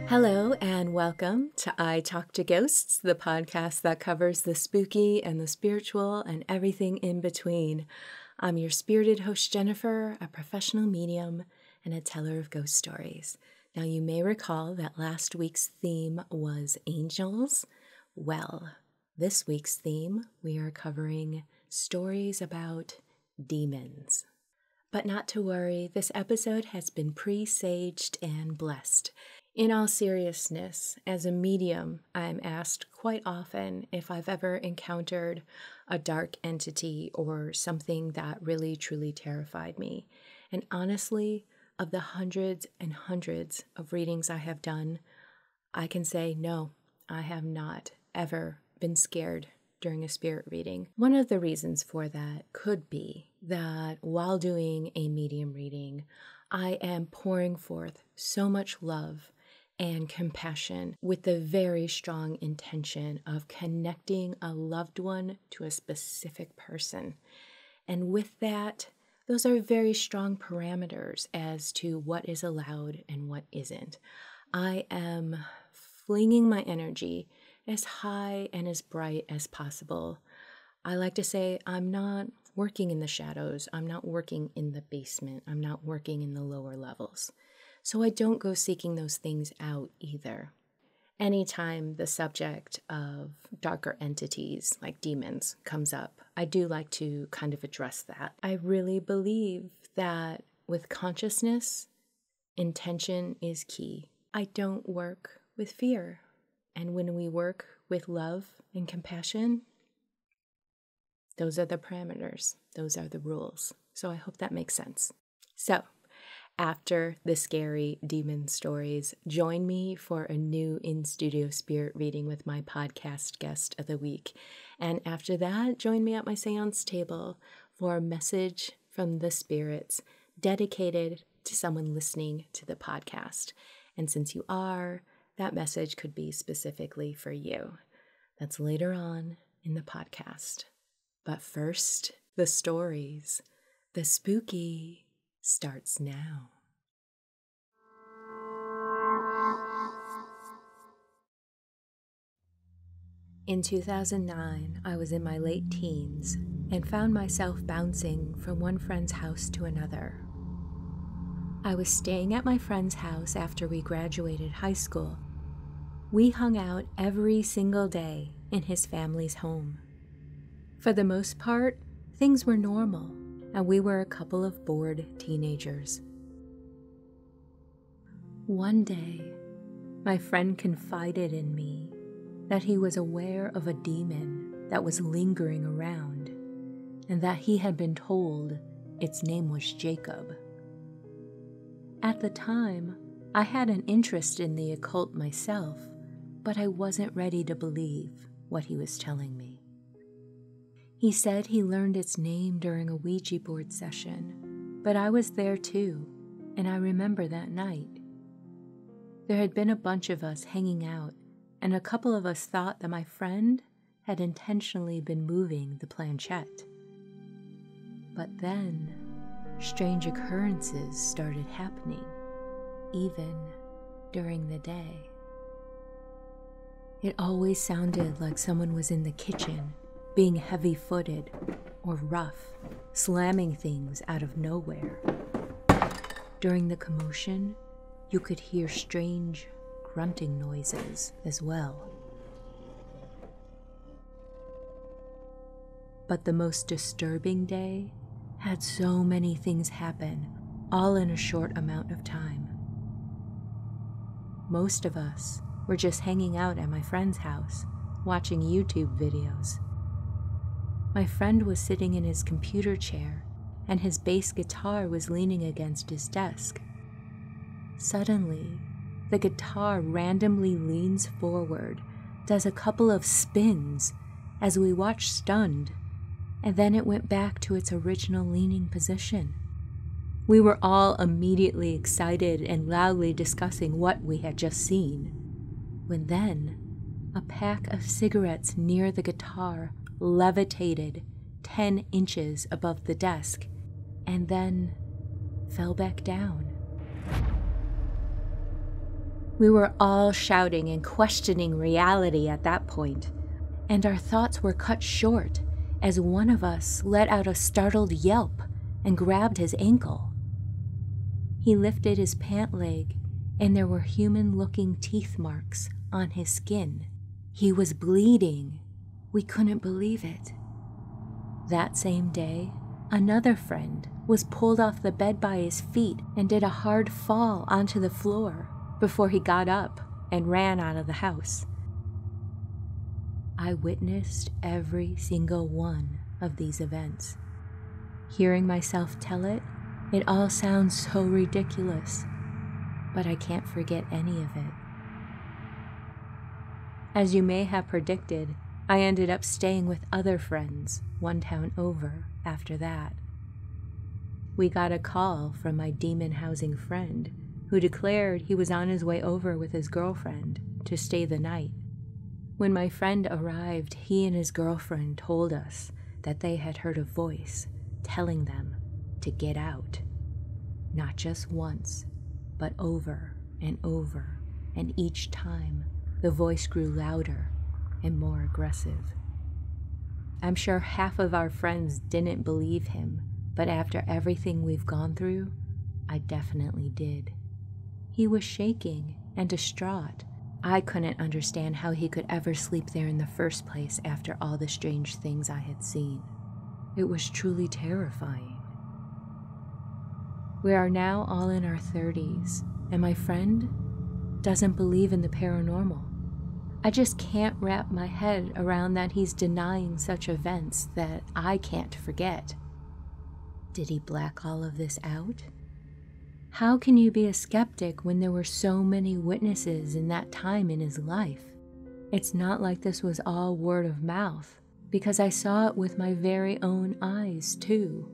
Hello and welcome to I Talk to Ghosts, the podcast that covers the spooky and the spiritual and everything in between. I'm your spirited host, Jennifer, a professional medium and a teller of ghost stories. Now, you may recall that last week's theme was angels. Well, this week's theme, we are covering stories about demons. But not to worry, this episode has been presaged and blessed. In all seriousness, as a medium, I'm asked quite often if I've ever encountered a dark entity or something that really truly terrified me. And honestly, of the hundreds and hundreds of readings I have done, I can say no, I have not ever been scared during a spirit reading. One of the reasons for that could be that while doing a medium reading, I am pouring forth so much love and compassion with the very strong intention of connecting a loved one to a specific person. And with that, those are very strong parameters as to what is allowed and what isn't. I am flinging my energy as high and as bright as possible. I like to say I'm not working in the shadows. I'm not working in the basement. I'm not working in the lower levels. So I don't go seeking those things out either. Anytime the subject of darker entities like demons comes up, I do like to kind of address that. I really believe that with consciousness, intention is key. I don't work with fear. And when we work with love and compassion, those are the parameters. Those are the rules. So I hope that makes sense. So, after the scary demon stories, join me for a new in-studio spirit reading with my podcast guest of the week. And after that, join me at my seance table for a message from the spirits dedicated to someone listening to the podcast. And since you are, that message could be specifically for you. That's later on in the podcast. But first, the stories. The spooky starts now. In 2009, I was in my late teens and found myself bouncing from one friend's house to another. I was staying at my friend's house after we graduated high school. We hung out every single day in his family's home. For the most part, things were normal, and we were a couple of bored teenagers. One day, my friend confided in me that he was aware of a demon that was lingering around, and that he had been told its name was Jacob. At the time, I had an interest in the occult myself, but I wasn't ready to believe what he was telling me. He said he learned its name during a Ouija board session, but I was there too, and I remember that night. There had been a bunch of us hanging out, and a couple of us thought that my friend had intentionally been moving the planchette. But then, strange occurrences started happening, even during the day. It always sounded like someone was in the kitchen, being heavy-footed or rough, slamming things out of nowhere. During the commotion, you could hear strange grunting noises as well. But the most disturbing day had so many things happen, all in a short amount of time. Most of us were just hanging out at my friend's house, watching YouTube videos. My friend was sitting in his computer chair, and his bass guitar was leaning against his desk. Suddenly, the guitar randomly leans forward, does a couple of spins as we watch stunned, and then it went back to its original leaning position. We were all immediately excited and loudly discussing what we had just seen, when then a pack of cigarettes near the guitar levitated 10 inches above the desk and then fell back down. We were all shouting and questioning reality at that point, and our thoughts were cut short as one of us let out a startled yelp and grabbed his ankle. He lifted his pant leg, and there were human-looking teeth marks on his skin. He was bleeding. We couldn't believe it. That same day, another friend was pulled off the bed by his feet and did a hard fall onto the floor before he got up and ran out of the house. I witnessed every single one of these events. Hearing myself tell it, it all sounds so ridiculous, but I can't forget any of it. As you may have predicted, I ended up staying with other friends one town over after that. We got a call from my demon housing friend who declared he was on his way over with his girlfriend to stay the night. When my friend arrived, he and his girlfriend told us that they had heard a voice telling them to get out. Not just once, but over and over, and each time the voice grew louder and more aggressive. I'm sure half of our friends didn't believe him, but after everything we've gone through, I definitely did. He was shaking and distraught. I couldn't understand how he could ever sleep there in the first place after all the strange things I had seen. It was truly terrifying. We are now all in our 30s, and my friend doesn't believe in the paranormal. I just can't wrap my head around that he's denying such events that I can't forget. Did he black all of this out? How can you be a skeptic when there were so many witnesses in that time in his life? It's not like this was all word of mouth, because I saw it with my very own eyes too.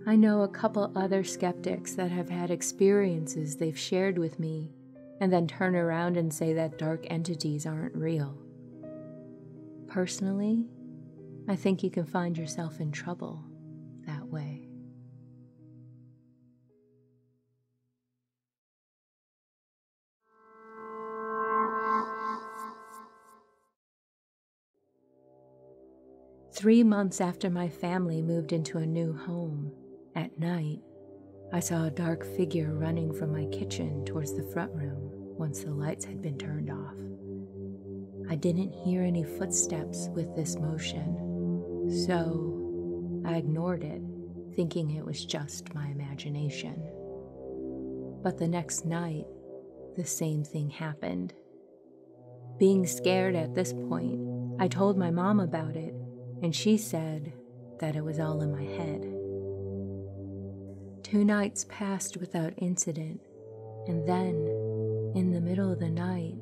I know a couple other skeptics that have had experiences they've shared with me and then turn around and say that dark entities aren't real. Personally, I think you can find yourself in trouble that way. Three months after my family moved into a new home, at night, I saw a dark figure running from my kitchen towards the front room once the lights had been turned off. I didn't hear any footsteps with this motion, so I ignored it, thinking it was just my imagination. But the next night, the same thing happened. Being scared at this point, I told my mom about it, and she said that it was all in my head. 2 nights passed without incident, and then, in the middle of the night,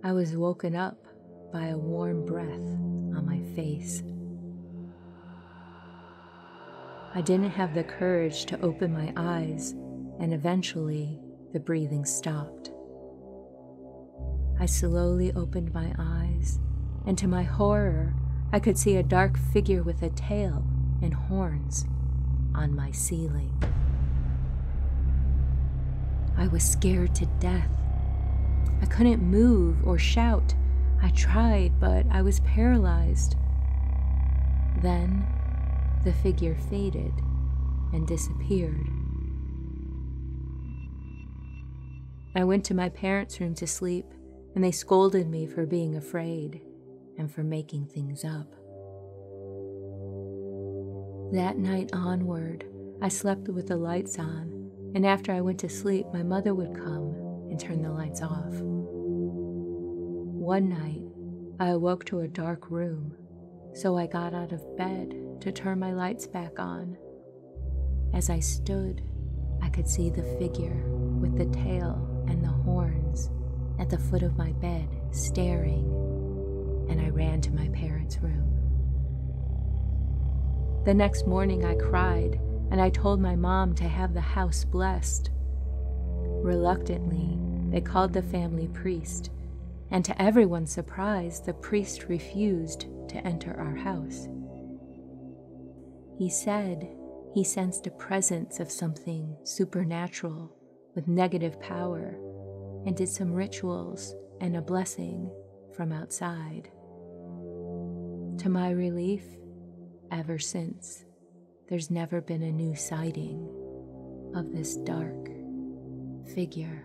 I was woken up by a warm breath on my face. I didn't have the courage to open my eyes, and eventually the breathing stopped. I slowly opened my eyes, and to my horror, I could see a dark figure with a tail and horns on my ceiling. I was scared to death. I couldn't move or shout. I tried, but I was paralyzed. Then, the figure faded and disappeared. I went to my parents' room to sleep, and they scolded me for being afraid and for making things up. That night onward, I slept with the lights on, and after I went to sleep, my mother would come and turn the lights off. One night, I awoke to a dark room, so I got out of bed to turn my lights back on. As I stood, I could see the figure with the tail and the horns at the foot of my bed staring, and I ran to my parents' room. The next morning I cried, and I told my mom to have the house blessed. Reluctantly, they called the family priest, and to everyone's surprise, the priest refused to enter our house. He said he sensed a presence of something supernatural with negative power and did some rituals and a blessing from outside. To my relief, ever since, there's never been a new sighting of this dark figure.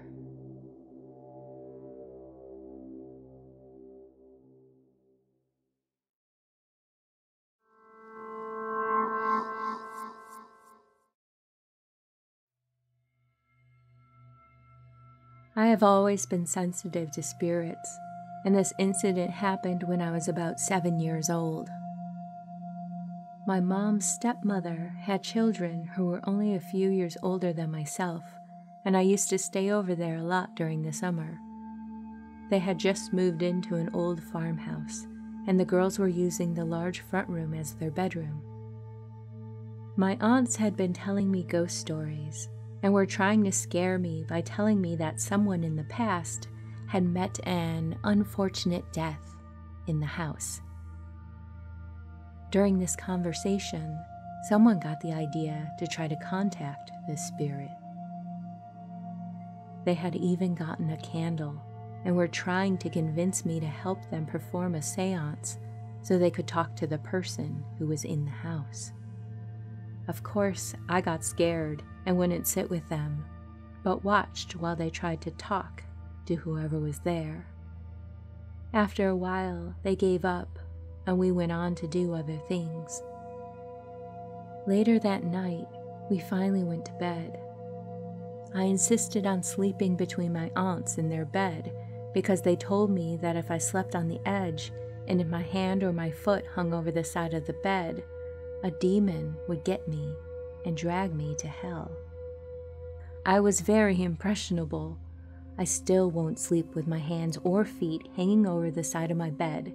I have always been sensitive to spirits, and this incident happened when I was about 7 years old. My mom's stepmother had children who were only a few years older than myself, and I used to stay over there a lot during the summer. They had just moved into an old farmhouse, and the girls were using the large front room as their bedroom. My aunts had been telling me ghost stories, and were trying to scare me by telling me that someone in the past had met an unfortunate death in the house. During this conversation, someone got the idea to try to contact this spirit. They had even gotten a candle and were trying to convince me to help them perform a seance so they could talk to the person who was in the house. Of course, I got scared and wouldn't sit with them, but watched while they tried to talk to whoever was there. After a while, they gave up, and we went on to do other things. Later that night, we finally went to bed. I insisted on sleeping between my aunts in their bed because they told me that if I slept on the edge and if my hand or my foot hung over the side of the bed, a demon would get me and drag me to hell. I was very impressionable. I still won't sleep with my hands or feet hanging over the side of my bed,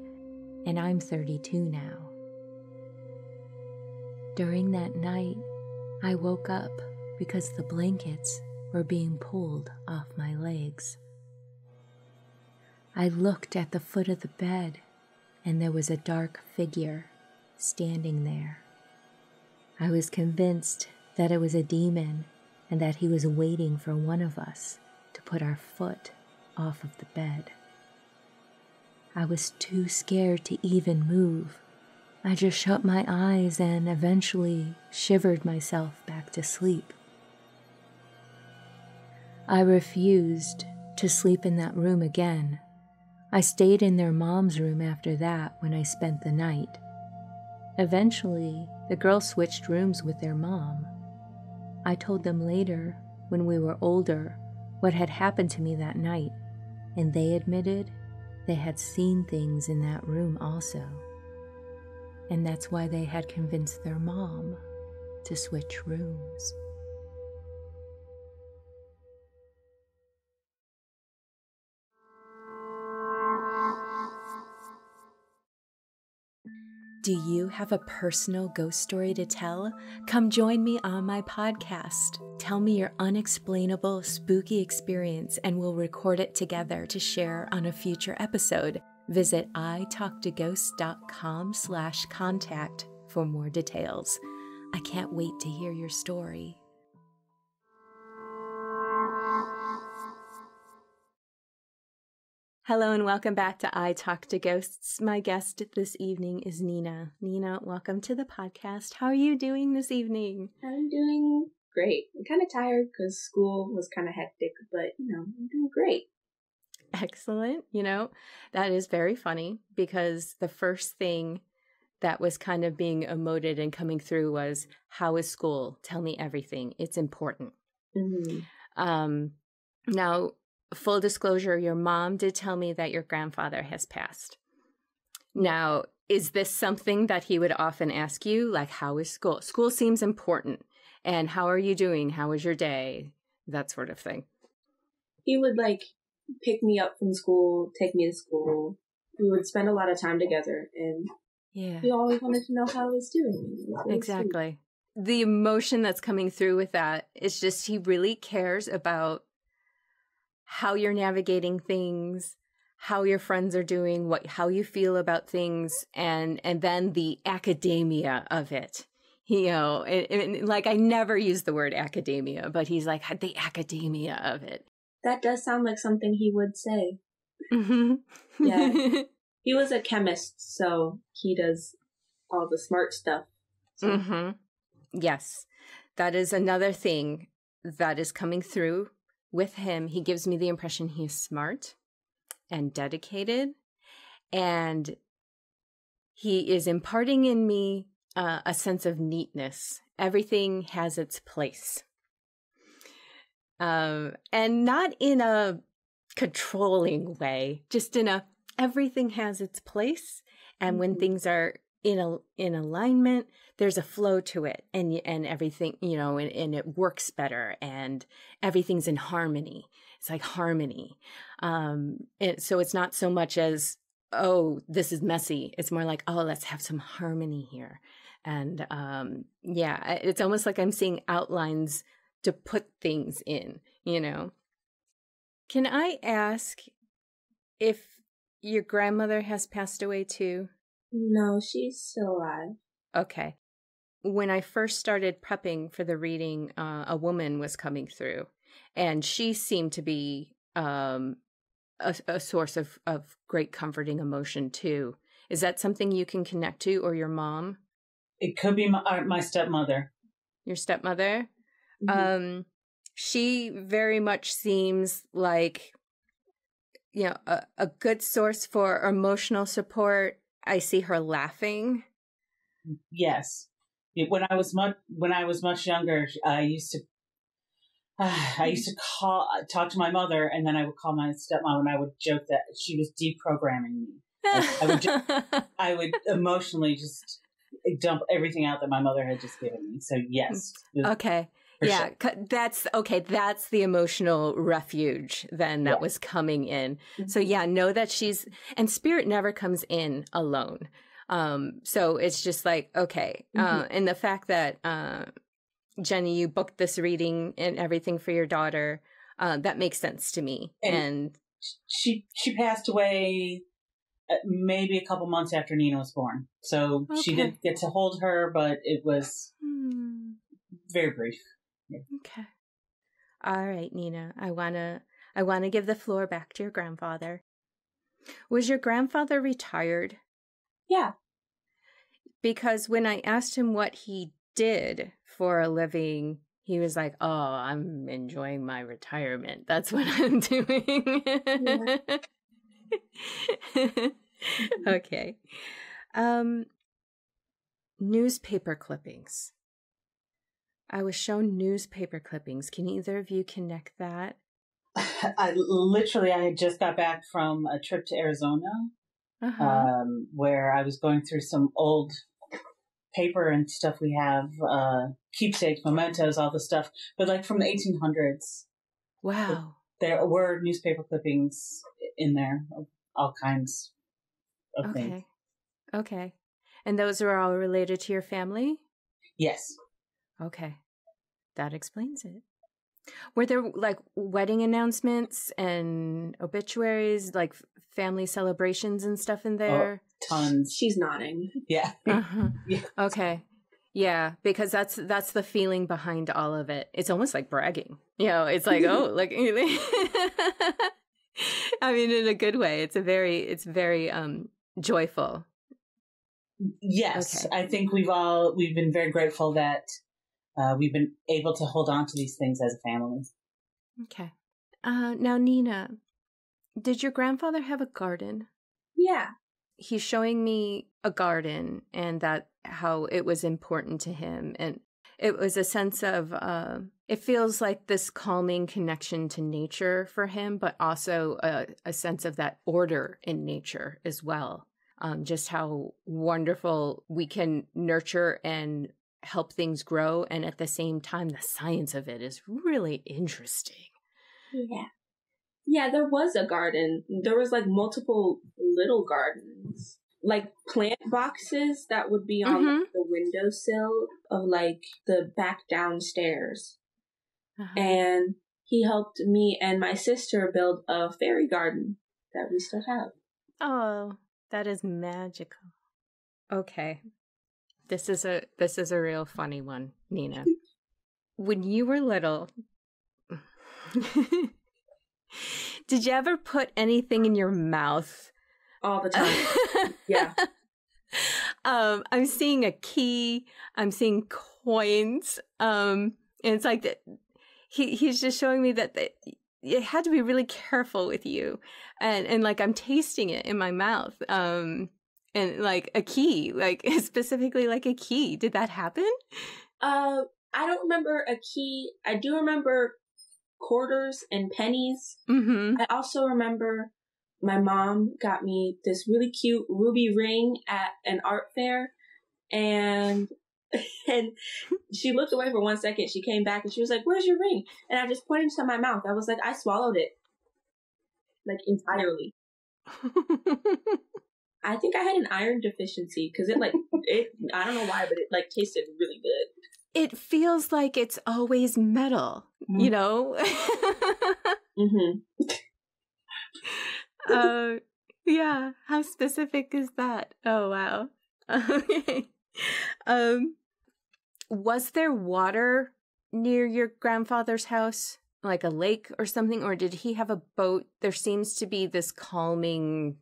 and I'm 32 now. During that night, I woke up because the blankets were being pulled off my legs. I looked at the foot of the bed, and there was a dark figure standing there. I was convinced that it was a demon and that he was waiting for one of us to put our foot off of the bed. I was too scared to even move. I just shut my eyes and eventually shivered myself back to sleep. I refused to sleep in that room again. I stayed in their mom's room after that when I spent the night. Eventually, the girls switched rooms with their mom. I told them later, when we were older, what had happened to me that night, and they admitted they had seen things in that room also. And that's why they had convinced their mom to switch rooms. Do you have a personal ghost story to tell? Come join me on my podcast. Tell me your unexplainable, spooky experience, and we'll record it together to share on a future episode. Visit italktoghosts.com/contact for more details. I can't wait to hear your story. Hello and welcome back to I Talk to Ghosts. My guest this evening is Neena. Neena, welcome to the podcast. How are you doing this evening? I'm doing great. I'm kind of tired because school was kind of hectic, but, I'm doing great. Excellent. That is very funny because the first thing that was kind of being emoted and coming through was, how is school? Tell me everything. It's important. Mm-hmm. Now, full disclosure, your mom did tell me that your grandfather has passed. Now, is this something that he would often ask you? Like, how is school? School seems important. And how are you doing? How was your day? That sort of thing. He would, pick me up from school, take me to school. We would spend a lot of time together, and he always wanted to know how I was doing. Exactly. Sweet. The emotion that's coming through with that is just he really cares about how you're navigating things, how your friends are doing, how you feel about things, and then the academia of it. I never use the word academia, but he's like, the academia of it. That does sound like something he would say. Mm-hmm. Yeah. He was a chemist, so he does all the smart stuff. So. Mm-hmm. Yes. That is another thing that is coming through with him. He gives me the impression he is smart and dedicated, and he is imparting in me a sense of neatness. Everything has its place. And not in a controlling way, just in a everything has its place. And when things are in alignment, there's a flow to it, and everything, and it works better, and everything's in harmony. It's like harmony. So it's not so much as, oh, this is messy. It's more like, oh, let's have some harmony here. And it's almost like I'm seeing outlines to put things in, Can I ask if your grandmother has passed away too? No, she's still alive. Okay. When I first started prepping for the reading, a woman was coming through, and she seemed to be a source of great comforting emotion too. Is that something you can connect to, or your mom? It could be my stepmother. Your stepmother? Mm-hmm. She very much seems like, a good source for emotional support. I see her laughing. Yes. When I was much younger, I used to talk to my mother, and then I would call my stepmom, and I would joke that she was deprogramming me. I would emotionally just dump everything out that my mother had just given me. So yes. Okay. Yeah, sure. That's the emotional refuge then that was coming in. So yeah, know that and spirit never comes in alone. So it's just like, okay. And the fact that, Jenny, you booked this reading and everything for your daughter, that makes sense to me. And she passed away maybe a couple months after Neena was born. So she didn't get to hold her, but it was very brief. Yeah. Okay. All right, Neena. I wanna give the floor back to your grandfather. Was your grandfather retired? Yeah. Because when I asked him what he did for a living, he was like, "Oh, I'm enjoying my retirement. That's what I'm doing." Okay. Newspaper clippings. I was shown newspaper clippings. Can either of you connect that? I had just got back from a trip to Arizona, where I was going through some old paper and stuff we have, keepsakes, mementos, all the stuff, but like from the 1800s. Wow. There were newspaper clippings in there of all kinds of things. Okay. And those are all related to your family? Yes. Okay. That explains it. Were there like wedding announcements and obituaries, like family celebrations and stuff in there? Oh, tons. She's nodding. Yeah. Yeah. Okay. Yeah, because that's the feeling behind all of it. It's almost like bragging. It's like, oh, like I mean, in a good way. It's very joyful. Yes. Okay. I think we've been very grateful that we've been able to hold on to these things as a family. Okay. Now, Neena, did your grandfather have a garden? Yeah. He's showing me a garden and that how it was important to him. And it was a sense of, it feels like this calming connection to nature for him, but also a sense of that order in nature as well. Just how wonderful we can nurture and help things grow. And at the same time, the science of it is really interesting. Yeah. Yeah, there was a garden. There was like multiple little gardens. Like plant boxes that would be on like, the windowsill of like the back downstairs. And he helped me and my sister build a fairy garden that we still have. Oh, that is magical. Okay. This is a real funny one, Neena. When you were little, Did you ever put anything in your mouth? All the time. Yeah. I'm seeing a key. I'm seeing coins. And it's like that. He's just showing me that you had to be really careful with you, and like I'm tasting it in my mouth. And like a key, like specifically like a key. Did that happen? I don't remember a key. I do remember quarters and pennies. Mm-hmm. I also remember my mom got me this really cute ruby ring at an art fair, and she looked away for 1 second. She came back and she was like, "Where's your ring?" And I just pointed to my mouth. I was like, I swallowed it, like, entirely. I think I had an iron deficiency because I don't know why, but it like tasted really good. It feels like it's always metal, you know? Mm-hmm. Yeah. How specific is that? Oh, wow. Okay. Was there water near your grandfather's house? Like a lake or something? Or did he have a boat? There seems to be this calming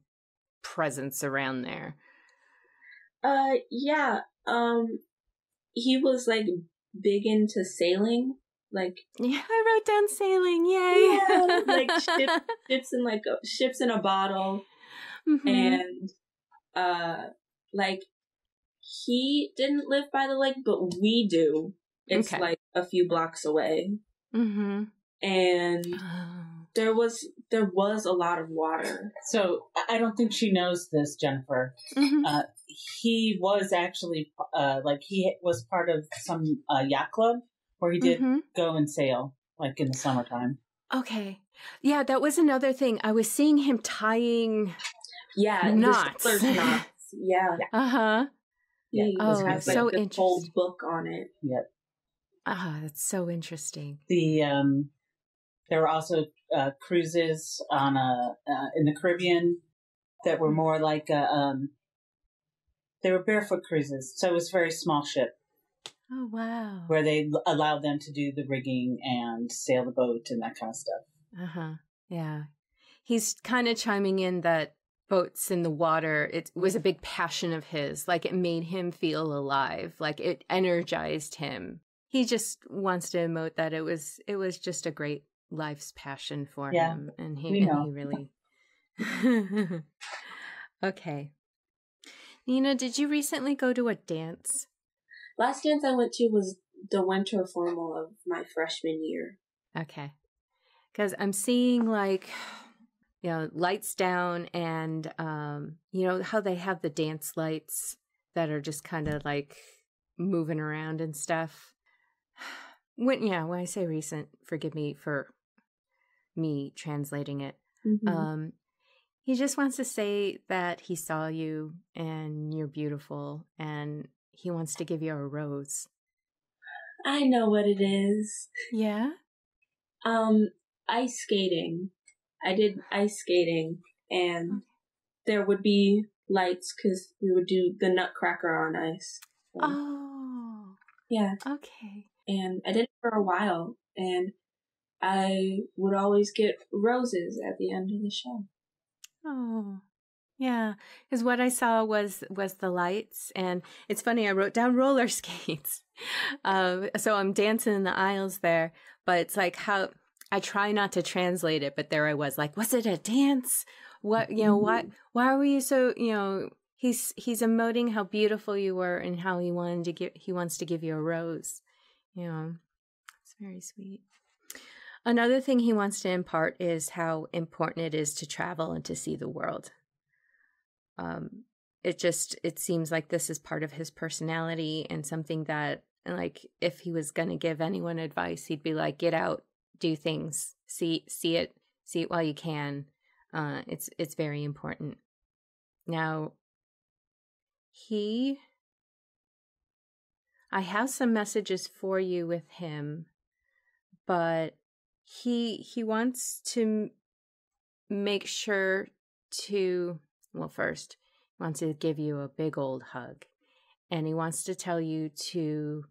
presence around there. Yeah. He was like big into sailing. Like, yeah, I wrote down sailing. Yay! Yeah, like ships in a bottle, and like he didn't live by the lake, but we do. It's like a few blocks away, and there was a lot of water. So I don't think she knows this, Jennifer. He was actually he was part of some yacht club where he did go and sail, like in the summertime. Okay. Yeah, that was another thing. I was seeing him tying knots. Knots. Yeah. Uh-huh. Yeah. Oh, has, like, so the interesting. whole book on it. Yep. Ah, that's so interesting. There were also cruises on in the Caribbean that were more like they were barefoot cruises, so it was a very small ship. Oh, wow. Where they allowed them to do the rigging and sail the boat and that kind of stuff. Uh-huh. Yeah. He's kind of chiming in that boats in the water, it was a big passion of his. Like, it made him feel alive. Like, it energized him. He just wants to emote that it was just a great life's passion for him. And he really... Okay. Neena, did you recently go to a dance? Last dance I went to was the winter formal of my freshman year. Okay. Because I'm seeing, like, you know, lights down and, you know, how they have the dance lights that are just kind of, like, moving around and stuff. When I say recent, forgive me for me translating it. He just wants to say that he saw you and you're beautiful and he wants to give you a rose. I know what it is. Yeah? Ice skating. I did ice skating and there would be lights because we would do the Nutcracker on ice. So, oh. Yeah. Okay. And I did it for a while and I would always get roses at the end of the show. Oh, yeah. Because what I saw was the lights, and it's funny. I wrote down roller skates, so I'm dancing in the aisles there. But it's like how I try not to translate it, but there I was, like, was it a dance? What Why were you so? He's emoting how beautiful you were and how he wants to give you a rose. It's very sweet. Another thing he wants to impart is how important it is to travel and to see the world. It seems like this is part of his personality and something that, like, if he was going to give anyone advice, he'd be like, get out, do things, see it while you can. It's very important. Now, I have some messages for you with him, but he wants to make sure to, well, first, he wants to give you a big old hug. And he wants to tell you to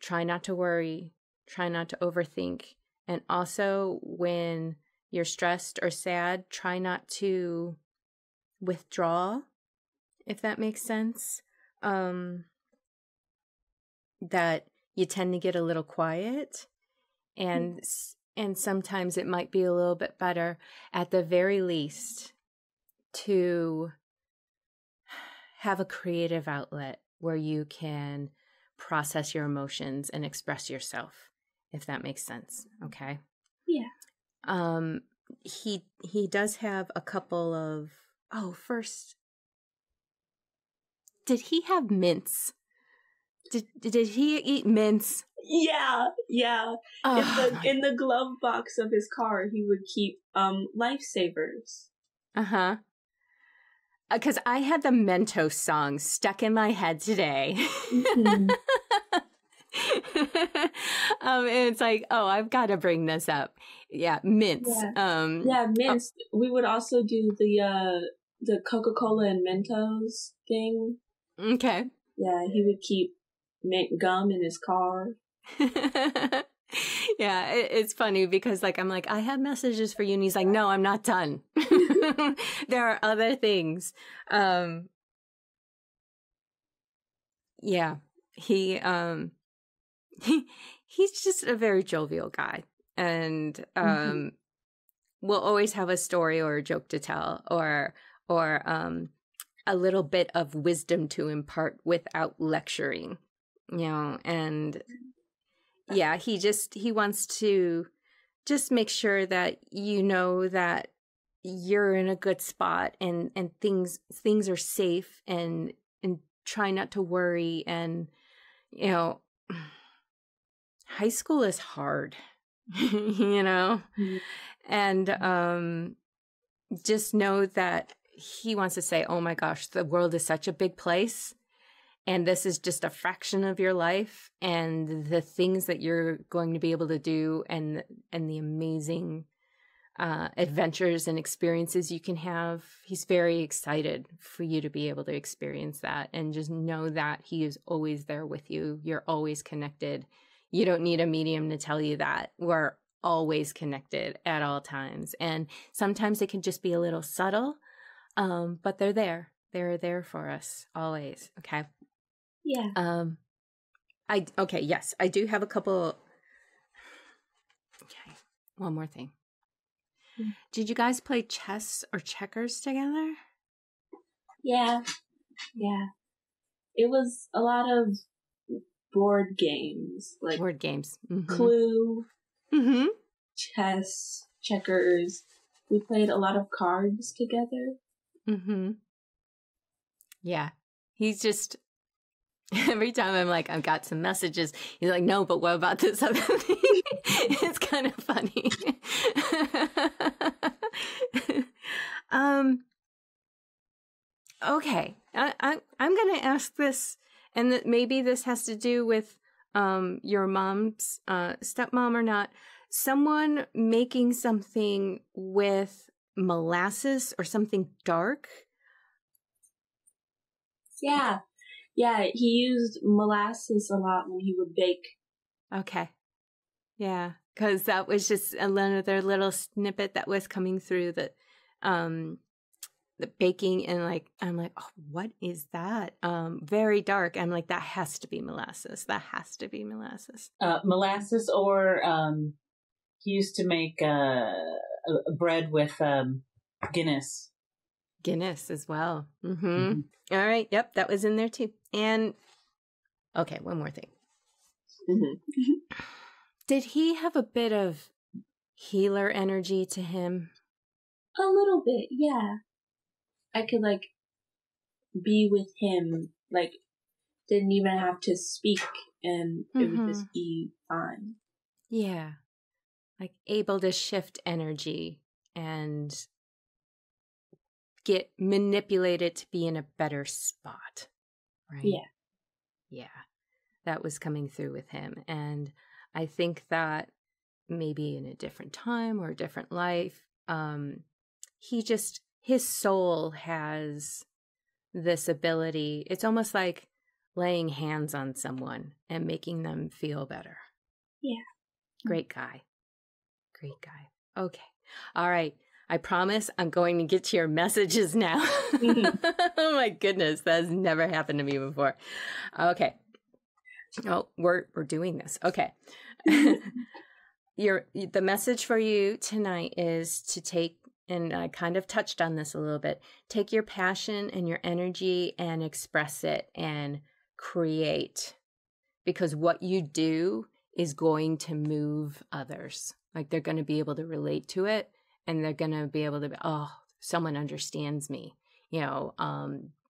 try not to worry, try not to overthink. And also when, you're stressed or sad, try not to withdraw, if that makes sense. That you tend to get a little quiet, and sometimes it might be a little bit better, at the very least, to have a creative outlet where you can process your emotions and express yourself, if that makes sense. Okay. Yeah. He does have a couple of, first, did he have mints? Did he eat mints? Yeah. Oh, In the glove box of his car, he would keep lifesavers. Uh-huh. Because I had the Mentos song stuck in my head today. Mm-hmm. And it's like, I've got to bring this up. Yeah, mints. Yeah. Mints. We would also do the Coca-Cola and Mentos thing. Okay. Yeah, he would keep mint gum in his car. Yeah, it's funny because I'm like, I have messages for you, and he's like, no, I'm not done. There are other things. Yeah, he's just a very jovial guy, and we'll always have a story or a joke to tell, or a little bit of wisdom to impart without lecturing, and yeah, he wants to just make sure that that you're in a good spot, and things are safe, and try not to worry. And high school is hard, and just know that he wants to say, oh my gosh, the world is such a big place, and this is just a fraction of your life, and the things that you're going to be able to do, and the amazing adventures and experiences you can have. He's very excited for you to be able to experience that, and just know that he is always there with you. You're always connected. You don't need a medium to tell you that. We're always connected at all times, and sometimes it can just be a little subtle, but they're there. They're there for us always. Okay. Yeah. Yes, I do have a couple. Okay, one more thing. Did you guys play chess or checkers together? Yeah. It was a lot of board games, like Board games. Mm-hmm. Clue, Mm-hmm. chess, checkers. We played a lot of cards together. Mm-hmm. Yeah. He's just, every time I'm like, I've got some messages, he's like, no, but what about this other thing? It's kind of funny. Okay. I'm going to ask this, and maybe this has to do with your mom's stepmom or not. Someone making something with molasses or something dark. Yeah, he used molasses a lot when he would bake. Okay. Yeah, because that was just another little snippet that was coming through the baking, and I'm like, oh, what is that? Very dark. I'm like, that has to be molasses. That has to be molasses. Molasses, or he used to make a bread with Guinness. Guinness as well. Mm-hmm. Mm-hmm. All right. Yep, that was in there too. And okay, one more thing. Mm-hmm. Did he have a bit of healer energy to him? A little bit, yeah. I could be with him, didn't even have to speak, and it would just be fine. Yeah. Able to shift energy and get manipulated to be in a better spot. Right? Yeah. Yeah. That was coming through with him. And I think that maybe in a different time or a different life, his soul has this ability. It's almost like laying hands on someone and making them feel better. Yeah. Great guy. Great guy. Okay. All right. I promise I'm going to get to your messages now. Oh my goodness. That has never happened to me before. Okay. Oh, we're doing this. Okay. The message for you tonight is to take, and I kind of touched on this a little bit, take your passion and your energy and express it and create, because what you do is going to move others. Like they're going to be able to relate to it, and they're going to be able to be, oh, someone understands me,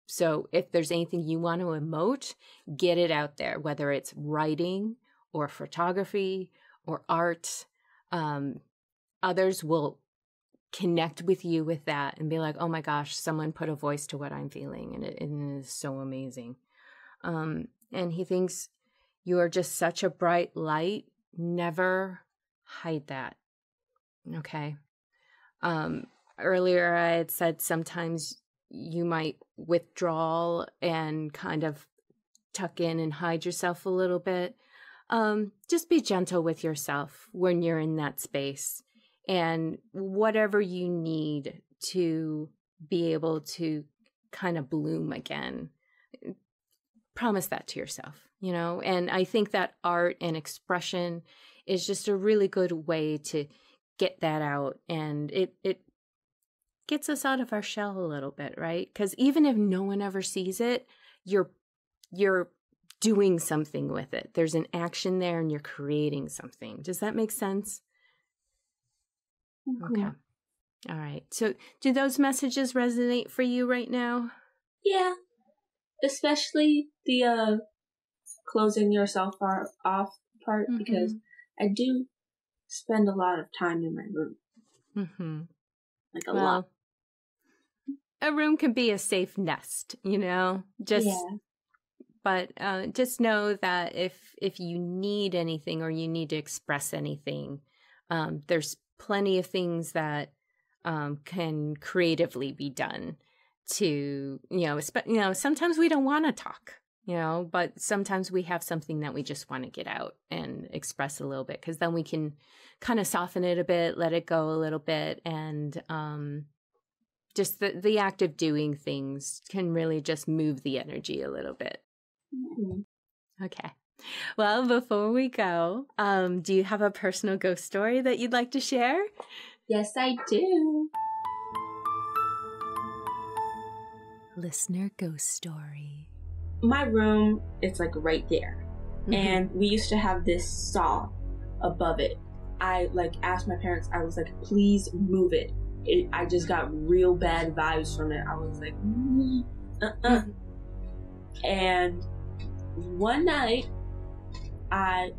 so if there's anything you want to emote, get it out there, whether it's writing or photography or art. Others will connect with you with that and be like, oh my gosh, someone put a voice to what I'm feeling. And it is so amazing. And he thinks you are just such a bright light. Never hide that. Okay. Earlier I had said sometimes you might withdraw and kind of tuck in and hide yourself a little bit. Just be gentle with yourself when you're in that space, and whatever you need to be able to kind of bloom again, promise that to yourself, and I think that art and expression is just a really good way to get that out, and it gets us out of our shell a little bit, right? Because even if no one ever sees it, you're doing something with it. There's an action there and you're creating something. Does that make sense? Mm-hmm. Okay. All right. So do those messages resonate for you right now? Yeah. Especially the closing yourself off part, mm-hmm. because I do spend a lot of time in my room. Mm-hmm. Like a lot. A room can be a safe nest, But just know that if you need anything or you need to express anything, there's plenty of things that can creatively be done to, sometimes we don't want to talk, but sometimes we have something that we just want to get out and express a little bit, because then we can kind of soften it a bit, let it go a little bit, and just the act of doing things can really just move the energy a little bit. Mm-hmm. Okay. Well, before we go, do you have a personal ghost story that you'd like to share? Yes, I do. Listener ghost story. My room, it's like right there. Mm-hmm. And we used to have this saw above it. I asked my parents, I was like, please move it. I just got real bad vibes from it. I was like, Mm-hmm. And one night,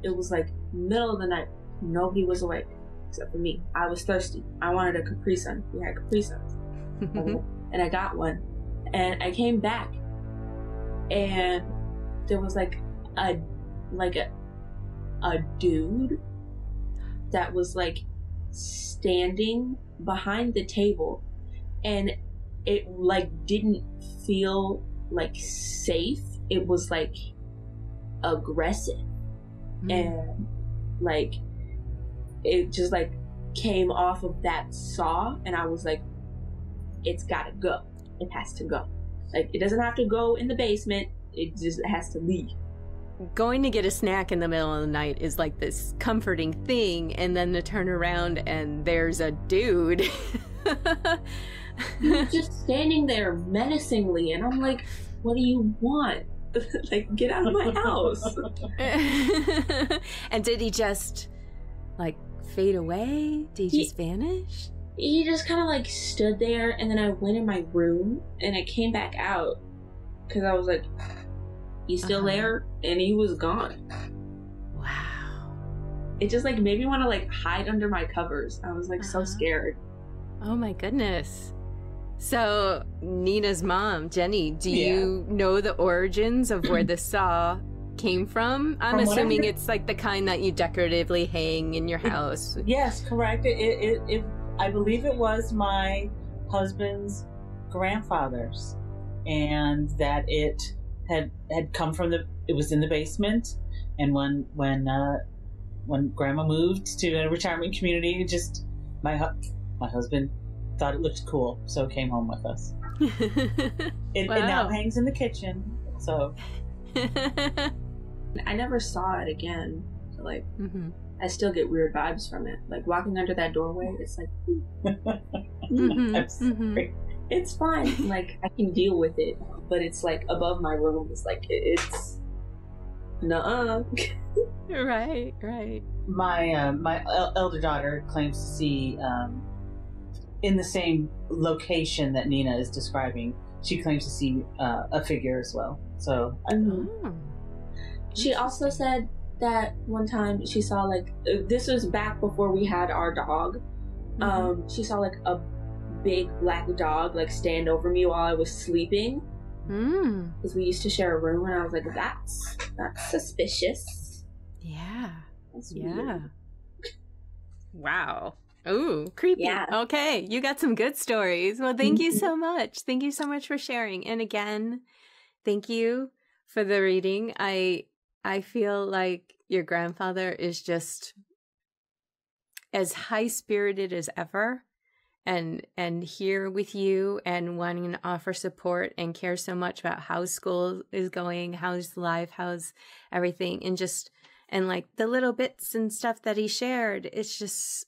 it was like middle of the night. Nobody was awake except for me. I was thirsty. I wanted a Capri Sun. We had Capri Suns. And I got one. And I came back, and there was a dude that was standing behind the table, and it didn't feel safe. It was aggressive, and it just came off of that saw, and I was like, it's gotta go. It has to go. It doesn't have to go in the basement. It just has to leave. Going to get a snack in the middle of the night is this comforting thing, and then to turn around and there's a dude. He's just standing there menacingly, and I'm like, what do you want? Get out of my house. And did he just fade away? Did he just vanish? He just kind of stood there, and then I went in my room, and I came back out because I was like, he's still there, and he was gone. Wow. It just made me want to hide under my covers. I was so scared. Oh my goodness. So Neena's mom, Jenny, do you know the origins of where the saw came from? I'm assuming it's the kind that you decoratively hang in your house. Yes, correct. I believe it was my husband's grandfather's, and that it had come from it was in the basement, and when grandma moved to a retirement community, just my My husband thought it looked cool, so came home with us. It now hangs in the kitchen, so. I never saw it again. So, like, I still get weird vibes from it. Like, walking under that doorway, it's like, I'm sorry. It's fine. Like, I can deal with it, but it's like above my room. It's like, it's nuh-uh. Right. My elder daughter claims to see, in the same location that Neena is describing, she claims to see a figure as well. So, she also said that one time she saw, like, this was back before we had our dog. She saw, like, a big black dog, like, stand over me while I was sleeping. Because we used to share a room, and I was like, that's suspicious. Yeah. That's weird. Wow. Ooh, creepy. Yeah. Okay, you got some good stories. Well, thank you so much. Thank you so much for sharing. And again, thank you for the reading. I feel like your grandfather is just as high-spirited as ever, and here with you and wanting to offer support and care so much about how school is going, how's life, how's everything, and like the little bits and stuff that he shared. It's just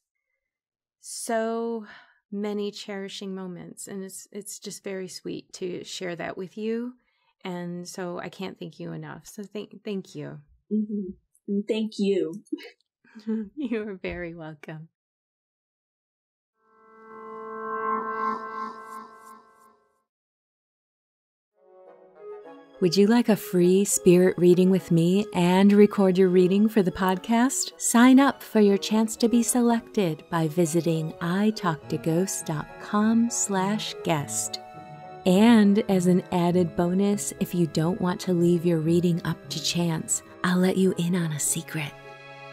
so many cherishing moments, and it's just very sweet to share that with you. And so I can't thank you enough. So thank you. Thank you. You are very welcome. Would you like a free spirit reading with me and record your reading for the podcast? Sign up for your chance to be selected by visiting italktoghosts.com/guest. And as an added bonus, if you don't want to leave your reading up to chance, I'll let you in on a secret.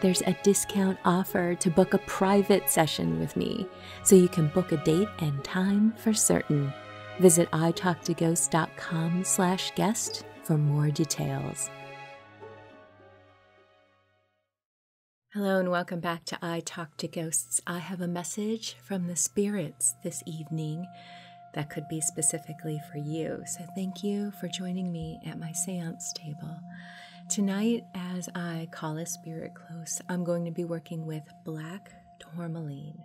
There's a discount offer to book a private session with me, so you can book a date and time for certain. Visit italktoghosts.com/guest for more details. Hello and welcome back to I Talk to Ghosts. I have a message from the spirits this evening that could be specifically for you. So thank you for joining me at my seance table. Tonight, as I call a spirit close, I'm going to be working with black tourmaline.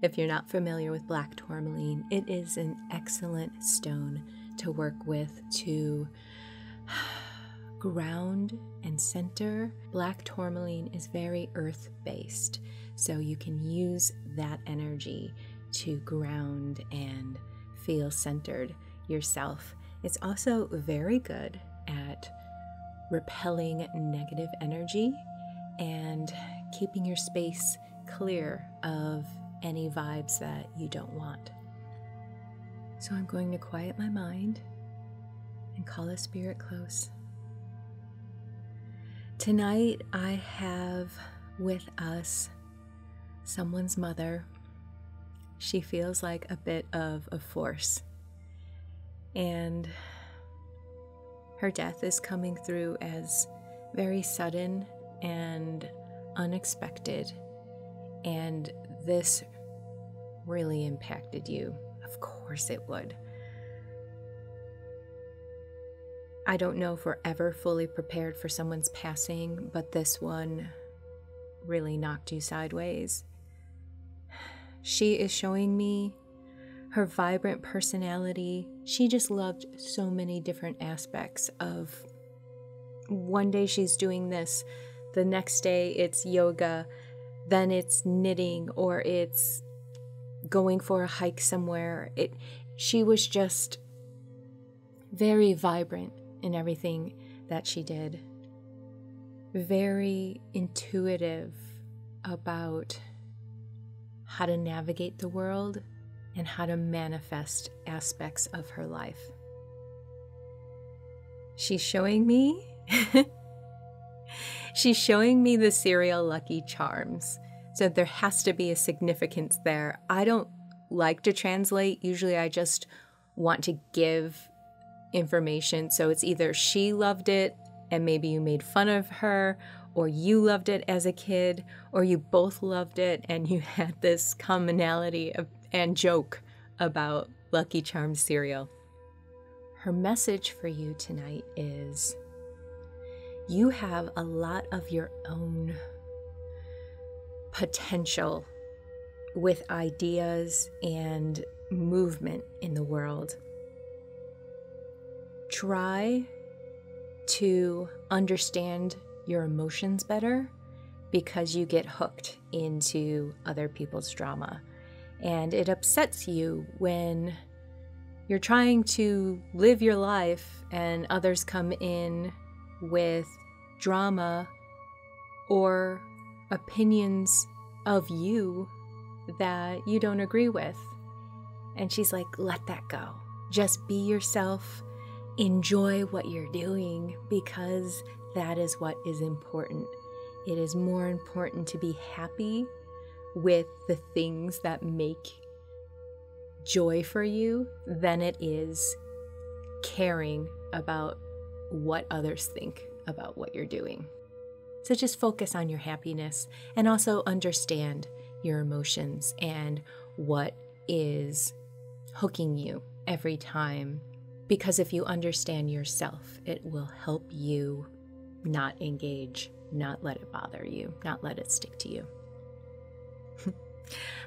If you're not familiar with black tourmaline, it is an excellent stone to work with to ground and center. Black tourmaline is very earth-based, so you can use that energy to ground and feel centered yourself. It's also very good at repelling negative energy and keeping your space clear of any vibes that you don't want. So I'm going to quiet my mind and call a spirit close. Tonight I have with us someone's mother. She feels like a bit of a force, and her death is coming through as very sudden and unexpected, and this really impacted you. Of course it would. I don't know if we're ever fully prepared for someone's passing, but this one really knocked you sideways. She is showing me her vibrant personality. She just loved so many different aspects of, one day she's doing this, the next day it's yoga, then it's knitting, or it's going for a hike somewhere. She was just very vibrant in everything that she did. Very intuitive about how to navigate the world and how to manifest aspects of her life. She's showing me the serial Lucky Charms. So there has to be a significance there. I don't like to translate. Usually I just want to give information. So it's either she loved it and maybe you made fun of her, or you loved it as a kid, or you both loved it and you had this commonality of and joke about Lucky Charms cereal. Her message for you tonight is you have a lot of your own potential with ideas and movement in the world. Try to understand your emotions better because you get hooked into other people's drama. And it upsets you when you're trying to live your life and others come in with drama or opinions of you that you don't agree with. And she's like, let that go. Just be yourself. Enjoy what you're doing because that is what is important. It is more important to be happy with the things that make joy for you than it is caring about what others think about what you're doing. So just focus on your happiness and also understand your emotions and what is hooking you every time. Because if you understand yourself, it will help you not engage, not let it bother you, not let it stick to you.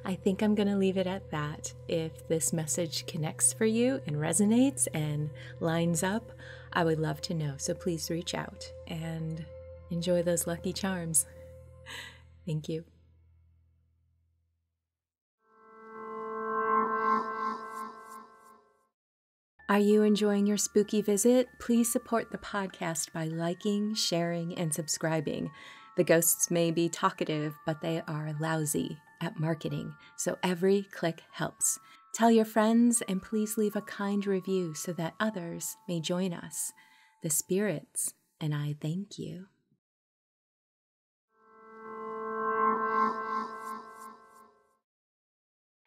I think I'm going to leave it at that. If this message connects for you and resonates and lines up, I would love to know. So please reach out and enjoy those Lucky Charms. Thank you. Are you enjoying your spooky visit? Please support the podcast by liking, sharing, and subscribing. The ghosts may be talkative, but they are lousy at marketing, so every click helps. Tell your friends and please leave a kind review so that others may join us. The spirits and I thank you.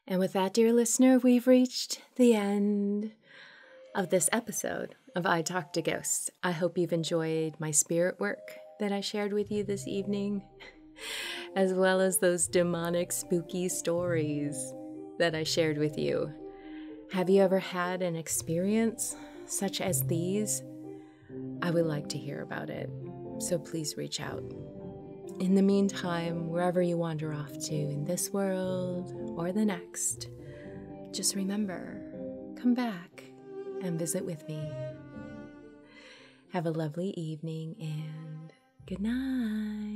And with that, dear listener, we've reached the end of this episode of I Talk to Ghosts. I hope you've enjoyed my spirit work that I shared with you this evening, as well as those demonic, spooky stories that I shared with you. Have you ever had an experience such as these? I would like to hear about it, so please reach out. In the meantime, wherever you wander off to in this world or the next, just remember, come back and visit with me. Have a lovely evening and good night.